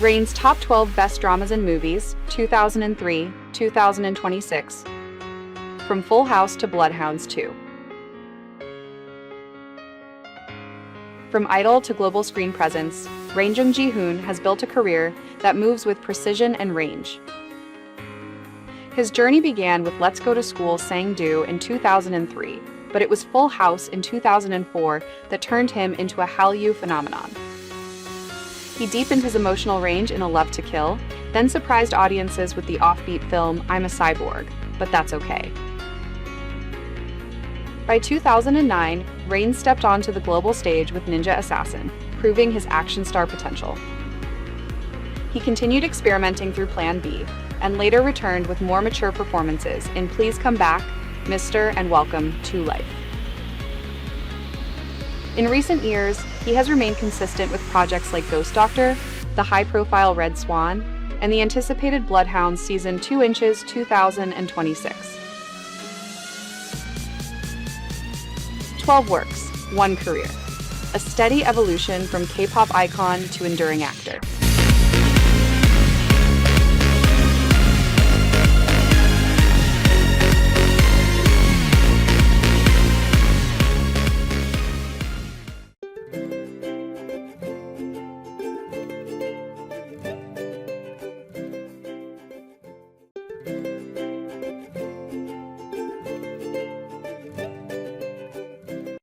Rain's Top 12 Best Dramas and Movies, 2003, 2026. From Full House to Bloodhounds 2. From idol to global screen presence, Jung Ji-hoon has built a career that moves with precision and range. His journey began with Let's Go to School Sang-do in 2003, but it was Full House in 2004 that turned him into a Hallyu phenomenon. He deepened his emotional range in A Love to Kill, then surprised audiences with the offbeat film I'm a Cyborg, but that's okay. By 2009, Rain stepped onto the global stage with Ninja Assassin, proving his action star potential. He continued experimenting through Plan B, and later returned with more mature performances in Please Come Back, Mr. and Welcome to Life. In recent years, he has remained consistent with projects like Ghost Doctor, the high-profile Red Swan, and the anticipated Bloodhounds Season 2 Inches 2026. 12 works, 1 career. A steady evolution from K-pop icon to enduring actor.